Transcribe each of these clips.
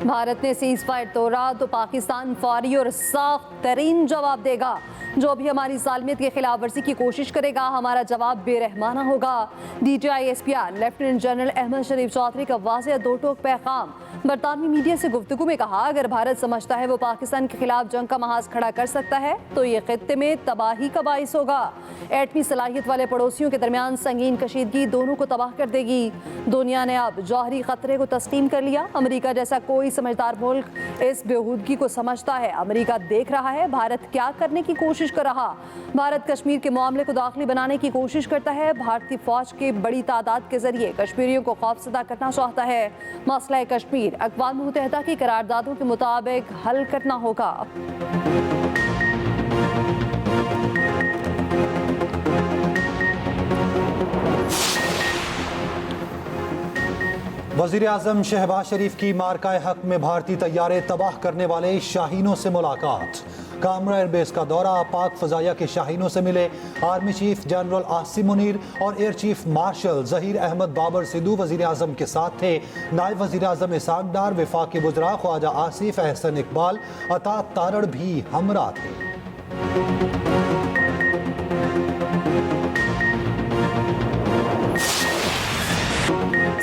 भारत ने cease fire तोड़ा तो पाकिस्तान फौरी और साफ तरीन जवाब देगा। जो भी हमारी सालमियत की खिलाफ वर्जी की कोशिश करेगा, हमारा जवाब बेरहमाना होगा। DTI SPR lieutenant general Ahmed Sharif Chaudhry का वाज़ेह दो टोक पैगाम। बरतानवी मीडिया से गुफ्तगू में कहा, अगर भारत समझता है वो पाकिस्तान के खिलाफ जंग का महाज खड़ा कर सकता है तो ये खित्ते में तबाही का बाइस होगा। एटमी सलाहियत वाले पड़ोसियों के दरमियान संगीन कशीदगी दोनों को तबाह कर देगी। दुनिया ने अब जौहरी खतरे को तस्लीम कर लिया। अमेरिका जैसा कोई समझदार मुल्क इस बेहूदगी को समझता है। अमेरिका देख रहा है भारत क्या करने की कोशिश कर रहा। भारत कश्मीर के मामले को दाखिली बनाने की कोशिश करता है। भारतीय फौज के बड़ी तादाद के जरिए कश्मीरियों को खौफजदा करना चाहता है। मसला कश्मीर अक़वाम मुत्तहिदा की करारदादों के मुताबिक हल करना होगा। वज़ीर आज़म शहबाज शरीफ की मार्काए हक में भारतीय तैयारे तबाह करने वाले शाहीनों से मुलाकात। कामरा एयरबेस का दौरा, पाक फ़ज़ाइया के शाहीनों से मिले। Army chief general Asim Munir और air chief marshal Zaheer Ahmed Babar Sidhu वज़ीर आज़म के साथ थे। नायब वज़ीर आज़म इसहाक डार, वफाकी वज़रा ख्वाजा आसिफ, एहसन इकबाल, अता तारड़ भी हमरा थे।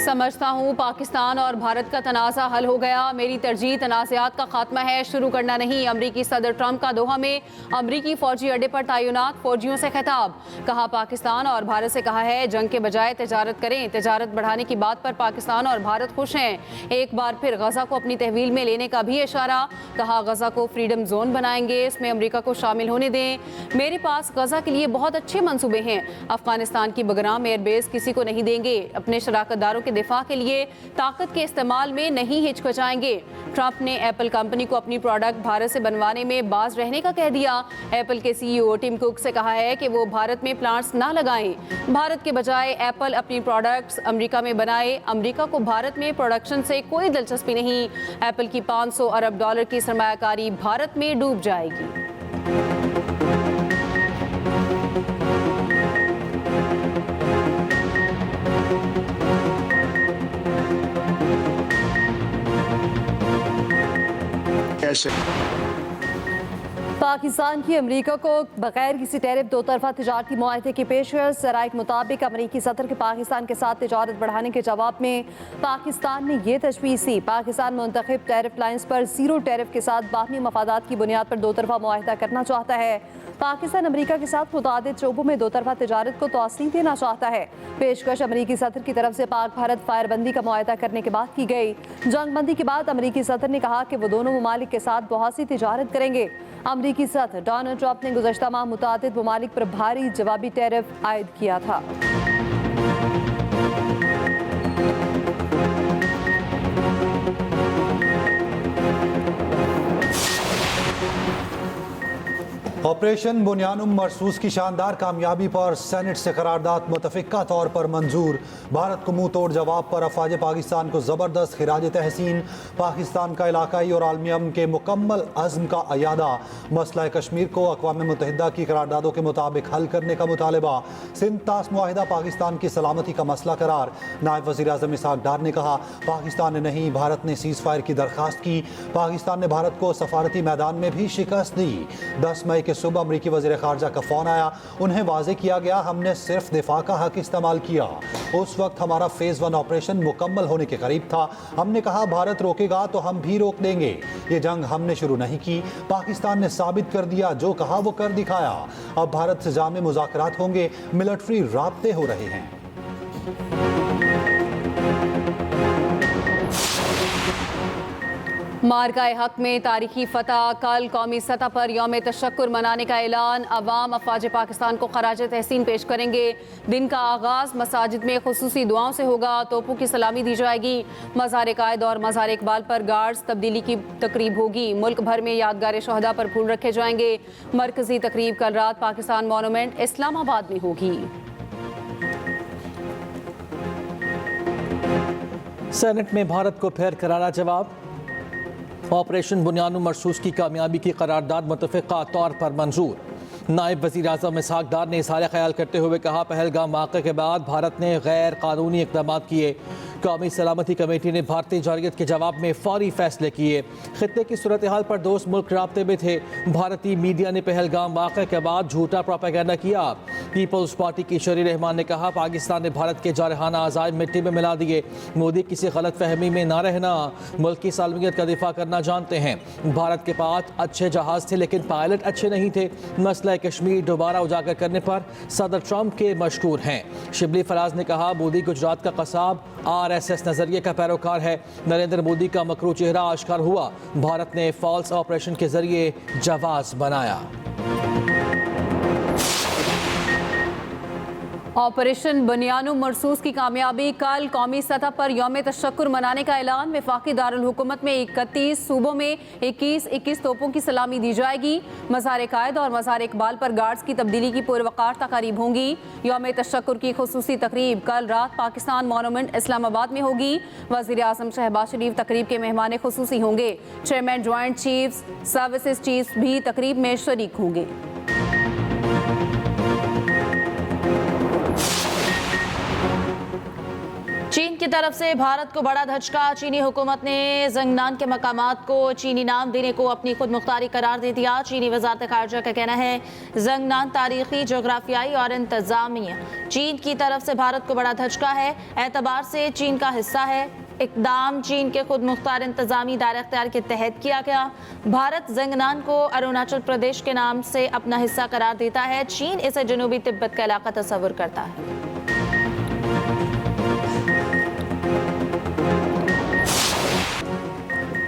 समझता हूँ पाकिस्तान और भारत का तनाज़ा हल हो गया। मेरी तरजीह तनाज़ात का खात्मा है, शुरू करना नहीं। अमरीकी सदर ट्रंप का दोहा में अमरीकी फौजी अड्डे पर तैनात फौजियों से खिताब। कहा, पाकिस्तान और भारत से कहा है जंग के बजाय तजारत करें। तजारत बढ़ाने की बात पर पाकिस्तान और भारत खुश हैं। एक बार फिर गजा को अपनी तहवील में लेने का भी इशारा। कहा, गजा को फ्रीडम जोन बनाएंगे, इसमें अमरीका को शामिल होने दें। मेरे पास गजा के लिए बहुत अच्छे मंसूबे हैं। अफगानिस्तान की बगराम एयरबेस किसी को नहीं देंगे। अपने शराकतदारों के दिफा के लिए ताकत के इस्तेमाल में नहीं हिचकिचाएंगे। ट्रंप ने एप्पल कंपनी को अपनी प्रोडक्ट भारत से बनवाने में बाज रहने का कह दिया। एप्पल के CEO टिम कुक से कहा है कि वो भारत में प्लांट्स ना लगाएं। भारत के बजाय एप्पल अपनी प्रोडक्ट्स अमेरिका में बनाए। अमेरिका को भारत में प्रोडक्शन से कोई दिलचस्पी नहीं। एप्पल की $500 अरब की सरमायाकारी भारत में डूब जाएगी। पाकिस्तान की अमेरिका को बगैर किसी टैरिफ दो तरफा तिजारती मुआहदे की पेशकश। ज़राए के मुताबिक अमरीकी सदर के पाकिस्तान के साथ तिजारत बढ़ाने के जवाब में पाकिस्तान ने यह तजवीज़ दी। पाकिस्तान मुंतखब टैरिफ लाइन्स पर ज़ीरो टैरिफ के साथ बाहमी मफादात की बुनियाद पर दो तरफा मुआहदा करना चाहता है। पाकिस्तान अमरीका के साथ मुतादिद शोबों में दो तरफा तिजारत को तौसीह देना चाहता है। पेशकश अमरीकी सदर की तरफ से पाक भारत फायरबंदी का मुआहदा करने के बाद की गई। जंगबंदी के बाद अमरीकी सदर ने कहा कि वो दोनों ममालिक के साथ बहुत सी तिजारत करेंगे। अमरीकी सदर डोनाल्ड ट्रंप ने गुज़श्ता माह मुतादिद ममालिक पर भारी जवाबी टैरिफ आयद किया था। ऑपरेशन बुनियानुम मरसूस की शानदार कामयाबी पर सेनेट से करारदाद मुतफ़िक़ा तौर पर मंजूर। भारत को मुंह तोड़ जवाब पर अफ़वाज पाकिस्तान को ज़बरदस्त खिराज तहसीन। पाकिस्तान का इलाकाई और आलमी अमन के मुकम्मल अज़्म का अयादा। मसला कश्मीर को अक़वाम मुत्तहिदा की करारदादों के मुताबिक हल करने का मुतालबा। सिंध तास मुआहिदा पाकिस्तान की सलामती का मसला करार। नायब वज़ीर आज़म इसहाक डार ने कहा, पाकिस्तान ने नहीं भारत ने सीज़ फायर की दरख्वास्त की। पाकिस्तान ने भारत को सफारती मैदान में भी शिकस्त दी। 10 मई सुबह अमरीकी वज़ीर ख़ारजा का फ़ोन आया। उन्हें वाज़ेह किया गया, हमने सिर्फ दिफा का हक इस्तेमाल किया। उस वक्त हमारा फ़ेज़ 1 ऑपरेशन मुकम्मल होने के करीब था। हमने कहा भारत रोकेगा तो हम भी रोक देंगे। ये जंग हमने शुरू नहीं की, पाकिस्तान ने साबित कर दिया, जो कहा वो कर दिखाया। अब भारत से जामे मुज़ाकरात होंगे, मिलिट्री राब्ते हो रहे हैं। मार्काए हक में तारीखी फतह। कल कौमी सतह पर यौम तशक्कुर मनाने का ऐलान। अवाम अफवाज पाकिस्तान को खराज तहसीन पेश करेंगे। दिन का आगाज़ मसाजिद में खुसूसी दुआओं से होगा। तोपों की सलामी दी जाएगी। मज़ार कायद और मज़ार इकबाल पर गार्ड्स तब्दीली की तकरीब होगी। मुल्क भर में यादगार शहदा पर फूल रखे जाएंगे। मरकजी तकरीब कल रात पाकिस्तान मॉन्यूमेंट इस्लामाबाद में होगी। सेनेट में भारत को फिर करारा जवाब। ऑपरेशन बुनियानुम मरसूस की कामयाबी की करारदाद मुतफ़िक़ा तौर पर मंजूर। नायब वज़ीर आज़म इसहाक डार ने इज़हार ख्याल करते हुए कहा, पहलगाम वाक़े के बाद भारत ने गैर कानूनी इक़दाम किए। कौमी सलामती कमेटी ने भारतीय जारयत के जवाब में फौरी फैसले किए। खित्ते की सूरत हाल पर दोस्त मुल्क राब्ते में थे। भारतीय मीडिया ने पहलगाम वाक़े के बाद झूठा प्रोपेगेंडा किया। पीपल्स पार्टी की शरी रहमान ने कहा, पाकिस्तान ने भारत के जारहाना अज़ाइम मिट्टी में मिला दिए। मोदी किसी गलत फहमी में ना रहना, मुल्क की सालमियत का दिफा करना जानते हैं। भारत के पास अच्छे जहाज थे लेकिन पायलट अच्छे नहीं थे। मसला कश्मीर दोबारा उजागर करने पर सदर ट्रंप के मशकूर हैं। शिबली फराज ने कहा, मोदी गुजरात का कसाब RSS नजरिए का पैरोकार है। नरेंद्र मोदी का मकरू चेहरा आश्कार हुआ। भारत ने फॉल्स ऑपरेशन के जरिए जवाब बनाया। ऑपरेशन बुनियानुम मरसूस की कामयाबी, कल कौमी सतह पर यौम तशक्कुर मनाने का ऐलान। वफाकी दारुल हुकूमत में 31 सूबों में 21 तोपों की सलामी दी जाएगी। मज़ार कायद और मज़ार इकबाल पर गार्ड्स की तब्दीली की पुरवकार तकारीब होंगी। यौम तशक्कुर की खुसूसी तकरीब कल रात पाकिस्तान मोनूमेंट इस्लामाबाद में होगी। वज़ीर आज़म शहबाज शरीफ तकरीब के मेहमान खुसूसी होंगे। Chairman joint chiefs services chiefs भी तकरीब में शरीक होंगे। चीन की तरफ से भारत को बड़ा धचका। चीनी हुकूमत ने जंगनान के मकामात को चीनी नाम देने को अपनी खुद मुख्तारी करार दे दिया। चीनी वजारत खारजा का कहना है, जंगनान तारीखी, जोग्राफियाई और इंतजामी चीन की तरफ से भारत को बड़ा धचका है। एतबार से चीन का हिस्सा है। इकदाम चीन के खुद मुख्तार इंतजामी दायरा इख्तियार के तहत किया गया। भारत जंगनान को अरुणाचल प्रदेश के नाम से अपना हिस्सा करार देता है। चीन इसे जनूबी तिब्बत का इलाका तस्वुर करता है।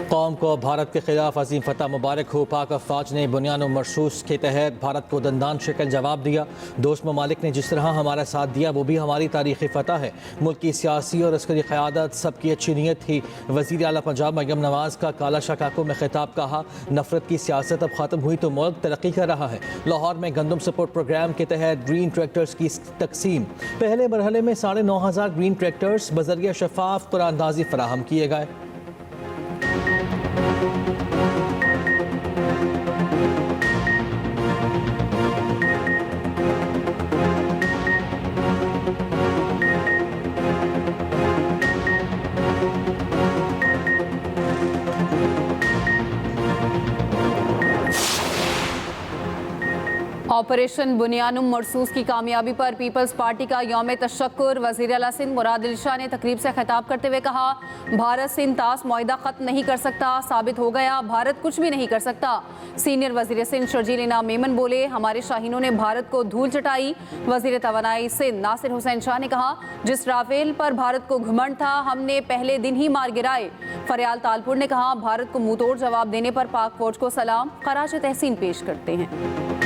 कौम को भारत के खिलाफ अजीम फतह मुबारक हो। पाक अफवाज ने बुनियानुम मरसूस के तहत भारत को दंदान शक्ल जवाब दिया। दोस्त ममालिक ने जिस तरह हमारा साथ दिया वो भी हमारी तारीखी फतह है। मुल्क की सियासी और अस्करी क़यादत सबकी अच्छी नीयत थी। वज़ीर आला पंजाब मरियम नवाज़ का काला शकाको में खिताब, कहा, नफरत की सियासत अब ख़त्म हुई तो मुल्क तरक्की कर रहा है। लाहौर में गंदम सपोर्ट प्रोग्राम के तहत ग्रीन ट्रैक्टर्स की तकसीम। पहले मरहले में 9,500 ग्रीन ट्रैक्टर्स बजरिया शफाफ कुरानदाजी फराहम किए गए। ऑपरेशन बुनियानुम मरसूस की कामयाबी पर पीपल्स पार्टी का यौम तशक्कुर। वज़ीर आला सिंध मुराद अली शाह ने तकरीब से खिताब करते हुए कहा, भारत सिंध तास मुआहिदा ख़त्म नहीं कर सकता। साबित हो गया भारत कुछ भी नहीं कर सकता। सीनियर वज़ीर सिंध शर्जील इनाम मेमन बोले, हमारे शाहीनों ने भारत को धूल चटाई। वज़ीर तवानाई सिंध नासिर हुसैन शाह ने कहा, जिस राफेल पर भारत को घमंड था हमने पहले दिन ही मार गिराए। फरियाल तालपुर ने कहा, भारत को मुंह तोड़ जवाब देने पर पाक फौज को सलाम, खराज तहसीन पेश करते हैं।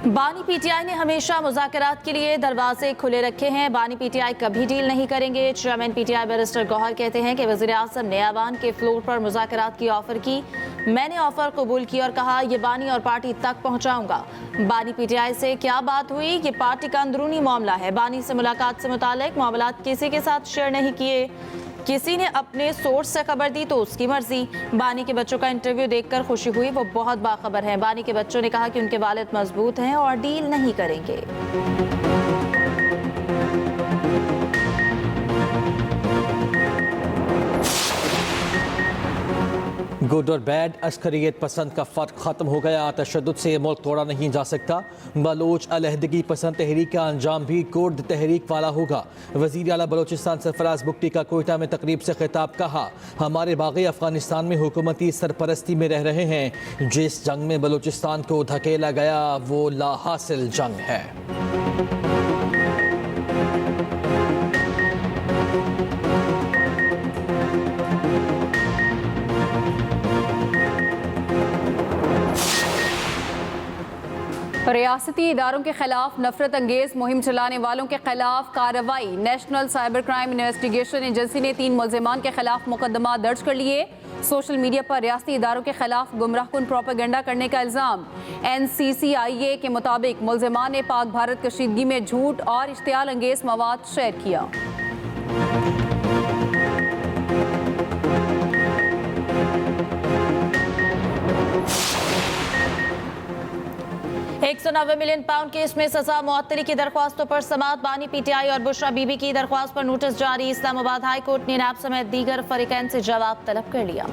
बानी पीटीआई ने हमेशा मुज़ाकरात के लिए दरवाजे खुले रखे हैं। बानी पीटीआई कभी डील नहीं करेंगे। चेयरमैन पीटीआई बैरिस्टर गौहर कहते हैं कि वज़ीर आज़म ने ऐवान के फ्लोर पर मुज़ाकरात की ऑफर की। मैंने ऑफर कबूल की और कहा, ये बानी और पार्टी तक पहुंचाऊंगा। बानी पीटीआई से क्या बात हुई? ये पार्टी का अंदरूनी मामला है। बानी से मुलाकात से मुतालिक मामलात किसी के साथ शेयर नहीं किए। किसी ने अपने सोर्स से खबर दी तो उसकी मर्जी। बानी के बच्चों का इंटरव्यू देखकर खुशी हुई, वो बहुत बाखबर हैं। बानी के बच्चों ने कहा कि उनके वालिद मजबूत हैं और डील नहीं करेंगे। गुड और बैड, अस्करियत पसंद का फ़र्क ख़त्म हो गया। तशद्दुद से मुल्क तोड़ा नहीं जा सकता। बलोच अलहदगी पसंद तहरीक का अंजाम भी कुर्द तहरीक वाला होगा। वज़ीर आला बलोचिस्तान सरफराज बुगटी का कोयटा में तकरीब से खिताब, कहा, हमारे बागी अफ़गानिस्तान में हुकूमती सरपरस्ती में रह रहे हैं। जिस जंग में बलोचिस्तान को धकेला गया वो लाहासिल जंग है। रियासती इदारों के खिलाफ नफरत अंगेज मुहिम चलाने वालों के खिलाफ कार्रवाई। National cyber crime investigation agency ने 3 मुल्जिमान के खिलाफ मुकदमा दर्ज कर लिए। सोशल मीडिया पर रियासती इदारों के खिलाफ गुमराहकुन प्रोपेगेंडा करने का इल्ज़ाम। NCCIA के मुताबिक मुल्जिमान ने पाक भारत कशीदगी में झूठ और इश्तियाल अंगेज मवाद शेयर किया। 190 मिलियन पाउंड केस में सजा मुअत्तली की दरख्वास्तों पर समाअत बानी पीटीआई और बुशरा बीबी की दरख्वास्त पर नोटिस जारी। इस्लामाबाद हाई कोर्ट ने नैब समेत दीगर फरीकैन से जवाब तलब कर लिया।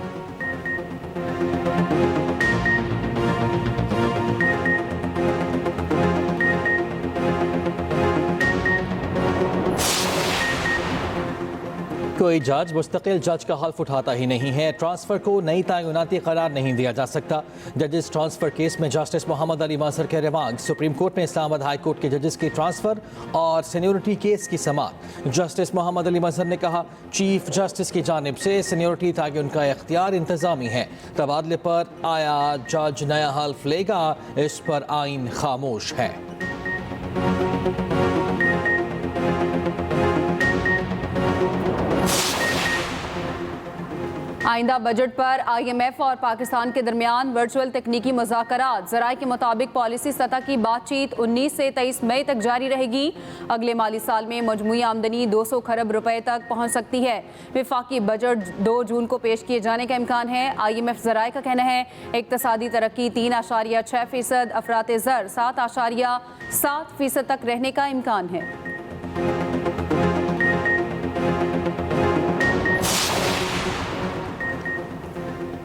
कोई जज मुस्तकिल जज का हल्फ उठाता ही नहीं है। ट्रांसफर को नई तैनाती करार नहीं दिया जा सकता। जजेस ट्रांसफर केस में जस्टिस मोहम्मद अली मजहर के रिमांड। सुप्रीम कोर्ट में इस्लामाबाद हाई कोर्ट के जजेस की ट्रांसफर और सीनियोरिटी केस की समाअत। जस्टिस मोहम्मद अली मजहर ने कहा, चीफ जस्टिस की जानिब से सीनियोरिटी ताकि उनका इख्तियार इंतजामी है। तबादले पर आया जज नया हल्फ लेगा, इस पर आइन खामोश है। आइंदा बजट पर IMF और पाकिस्तान के दरमियान वर्चुअल तकनीकी मुज़ाकरात। ज़राए के मुताबिक पॉलिसी सतह की बातचीत 19 से 23 मई तक जारी रहेगी। अगले माली साल में मजमूई आमदनी 200 खरब रुपए तक पहुँच सकती है। विफाकी बजट 2 जून को पेश किए जाने का इम्कान है। IMF ज़राए का कहना है इक़्तिसादी तरक्की 3.6%, अफरात ज़र 7.7% तक रहने का इम्कान है।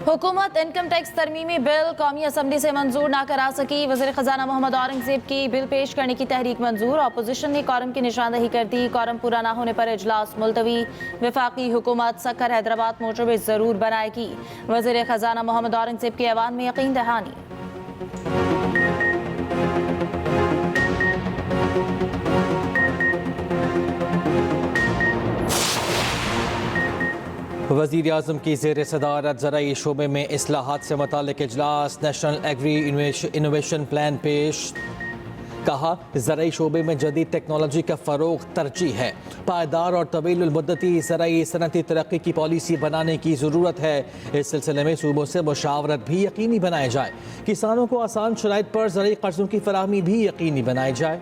हुकूमत इनकम टैक्स तरमीमी बिल कौमी असम्बली से मंजूर ना करा सकी। वज़ीर ख़जाना मोहम्मद औरंगज़ेब की बिल पेश करने की तहरीक मंजूर। अपोजिशन ने कौरम की निशानदही कर दी। कौरम पूरा ना होने पर इजलास मुलतवी। वफाकी हुकूमत सक्कर हैदराबाद मोटरवे ज़रूर बनाएगी। वज़ीर ख़जाना मोहम्मद औरंगज़ेब की ऐवान में यकीन दहानी। वज़ीर आज़म की ज़ेर सदारत ज़राई शोबे में इस्लाहात से मुताल्लिक़ इजलास। नेशनल एग्री इनोवेशन प्लान पेश। कहा, ज़राई शोबे में जदीद टेक्नोलॉजी का फ़रोग़ तरजीह है। पायदार और तवील मुद्दती ज़राई सनती तरक्की की पॉलिसी बनाने की ज़रूरत है। इस सिलसिले में सूबों से मुशावरत भी यकीनी बनाए जाए। किसानों को आसान शराइत पर ज़राई कर्ज़ों की फराहमी भी यकीनी बनाई जाए।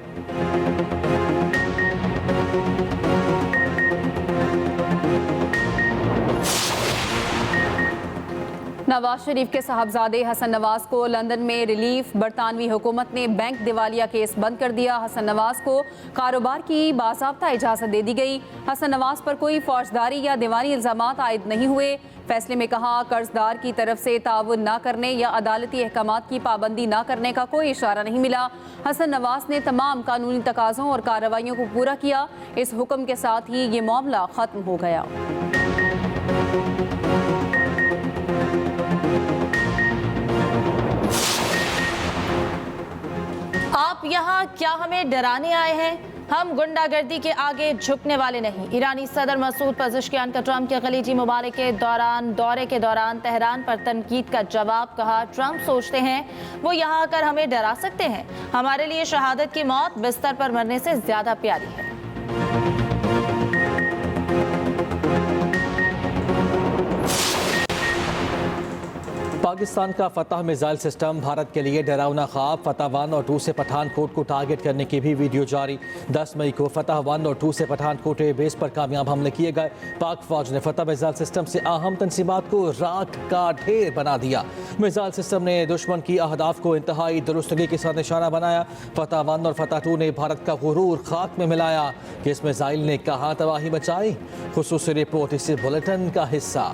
नवाज शरीफ के साहबजादे हसन नवाज को लंदन में रिलीफ। बरतानवी हुकूमत ने बैंक दिवालिया केस बंद कर दिया। हसन नवाज को कारोबार की बाज़ाब्ता इजाज़त दे दी गई। हसन नवाज पर कोई फौजदारी या दीवानी इल्ज़ामात आयद नहीं हुए। फैसले में कहा, कर्जदार की तरफ से ताउन न करने या अदालती अहकामात की पाबंदी न करने का कोई इशारा नहीं मिला। हसन नवाज ने तमाम कानूनी तकाज़ों और कार्रवाइयों को पूरा किया। इस हुक्म के साथ ही ये मामला ख़त्म हो गया। आप यहाँ क्या हमें डराने आए हैं? हम गुंडागर्दी के आगे झुकने वाले नहीं। ईरानी सदर मसूद पज़ेश्कियान का ट्रंप के खलीजी ममालिक के दौरे के दौरान तेहरान पर तनकीद का जवाब। कहा, ट्रंप सोचते हैं वो यहाँ आकर हमें डरा सकते हैं। हमारे लिए शहादत की मौत बिस्तर पर मरने से ज्यादा प्यारी है। पाकिस्तान का फतह मिसाइल सिस्टम भारत के लिए डरावना ख्वाब। फतह 1 और 2 से पठानकोट को टारगेट करने की भी वीडियो जारी। 10 मई को फतह 1 और 2 से पठानकोट बेस पर कामयाब हमले किए गए। पाक फौज ने फतह मिसाइल सिस्टम से अहम तंसीबात को राख का ढेर बना दिया। मिसाइल सिस्टम ने दुश्मन की अहदाफ को इंतहाई दुरुस्तगी के साथ निशाना बनाया। फतह 1 और फतह 2 ने भारत का गुरूर खाक में मिलाया कि इस मिसाइल ने कहाँ तबाही मचाई। खुसूसी रिपोर्ट इस बुलेटिन का हिस्सा।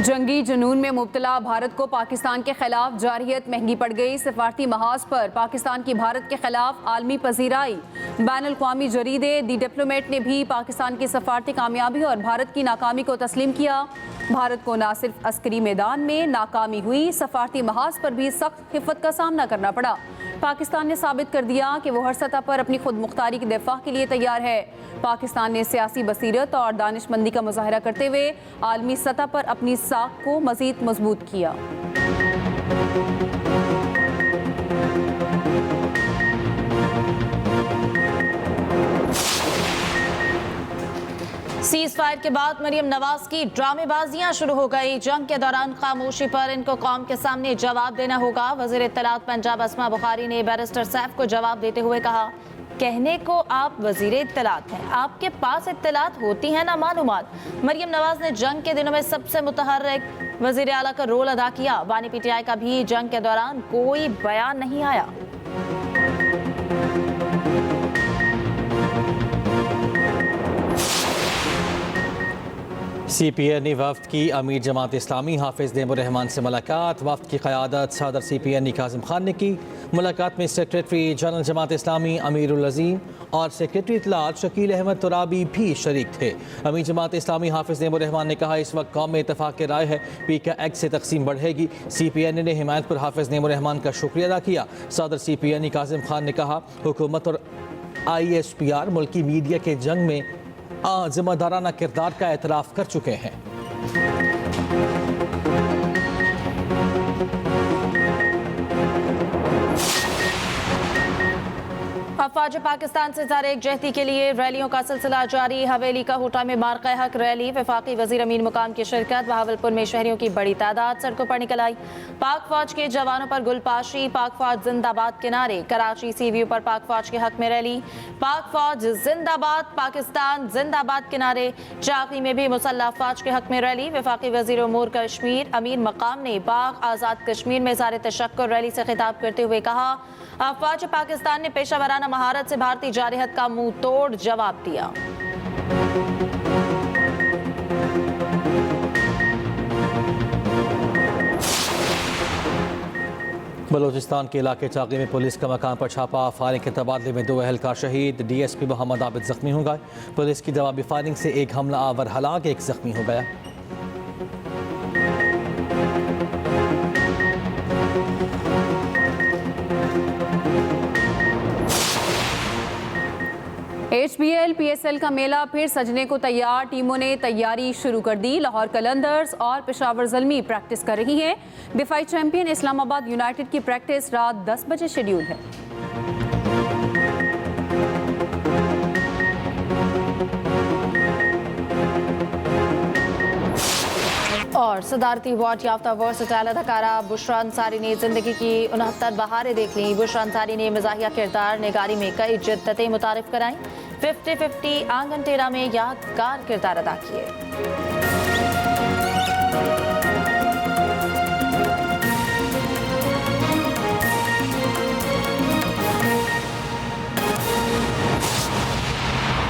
जंगी जुनून में मुब्तला भारत को पाकिस्तान के खिलाफ जारहियत महंगी पड़ गई। सफारती महाज पर पाकिस्तान की भारत के खिलाफ आलमी पजीराई। बैनुल-अक़वामी जरीदे दी डिप्लोमेट ने भी पाकिस्तान की सफारती कामयाबी और भारत की नाकामी को तस्लीम किया। भारत को न सिर्फ अस्करी मैदान में नाकामी हुई, सफारती महाज पर भी सख्त खिफत का सामना करना पड़ा। पाकिस्तान ने साबित कर दिया कि वो हर सतह पर अपनी खुद मुख्तारी के दिफा के लिए तैयार है। पाकिस्तान ने सियासी बसीरत और दानिशमंदी का मुजाहरा करते हुए आलमी सतह पर अपनी साख को मजीद मजबूत किया। सीज फायर के बाद मरियम नवाज की ड्रामेबाजियां शुरू हो गई। जंग के दौरान खामोशी पर इनको कौम के सामने जवाब देना होगा। वज़ीर इत्तलात पंजाब अस्मा बुखारी ने बैरिस्टर सैफ को जवाब देते हुए कहा, कहने को आप वजीर इत्तलात हैं, आपके पास इत्तलात होती है ना मालूमात। मरियम नवाज ने जंग के दिनों में सबसे मुतहर्रिक वजीर आला का रोल अदा किया। बानी पीटीआई का भी जंग के दौरान कोई बयान नहीं आया। CPN ने वफ्द की अमीर जमात इस्लामी हाफिज़ नेमुर रहमान से मुलाकात। वफ्द की क़यादत सदर CPN कासिम खान ने की। मुलाकात में सेक्रेटरी जनरल जमात इस्लामी अमीरुल अज़ीम और सेक्रेटरी इत्तलात शकील अहमद तुराबी भी शरीक थे। अमीर जमात इस्लामी हाफिज़ नेमुर रहमान ने कहा, इस वक्त कौम में इतफाक़ की राय है पीका एक्ट से तकसीम बढ़ेगी। CPN ने हिमायत पर हाफिज़ नेमुर रहमान का शुक्रिया अदा किया। सदर CPN कासिम खान ने कहा, हुकूमत और ISPR मुल्की मीडिया के जंग में जिम्मेदाराना किरदार का एतराफ़ कर चुके हैं। अफवाज पाकिस्तान से ज़ार एकजहती के लिए रैलियों का सिलसिला जारी। हवेली का होटा में मार्का हक रैली, वफाकी वज़ीर अमीन मुकाम की शिरकत। बहावलपुर में शहरियों की बड़ी तादाद सड़कों पर निकल आई। पाक फौज के जवानों पर गुलपाशी, पाक फौज जिंदाबाद के नारे। कराची CVU पर पाक फौज के हक में रैली, पाक फौज जिंदाबाद, पाकिस्तान जिंदाबाद के नारे। चाकी में भी मुसल्लह फौज के हक में रैली। वफाकी वज़ीर उमूर कश्मीर अमीन मकाम ने पाक आज़ाद कश्मीर में ज़ार तशक्कुर रैली से खिताब करते हुए कहा, अफवाज पाकिस्तान ने पेशावराना महारत से भारतीय जारहत का मुंह तोड़ जवाब दिया। बलूचिस्तान के इलाके चाकी में पुलिस का मकान पर छापा। फायरिंग के तबादले में 2 एहलकार शहीद। DSP मोहम्मद आबिद जख्मी हो गए। पुलिस की जवाबी फायरिंग से एक हमला आवर हलाक, एक जख्मी हो गया। HBL PSL का मेला फिर सजने को तैयार। टीमों ने तैयारी शुरू कर दी। लाहौर कलंदर्स और पेशावर ज़ल्मी प्रैक्टिस कर रही हैं। दिफाई चैंपियन इस्लामाबाद यूनाइटेड की प्रैक्टिस रात 10 बजे शेड्यूल है। और सदारती अवार्ड याफ्ता वर्सटाइल अदाकारा बुशरा अंसारी ने जिंदगी की 69 बहारें देख लीं। बुशरा अंसारी ने मज़ाहिया किरदार निगारी में कई जिद्दतें मुतारिफ कराईं। 50-50 आंगन टेरा में यादगार किरदार अदा किए।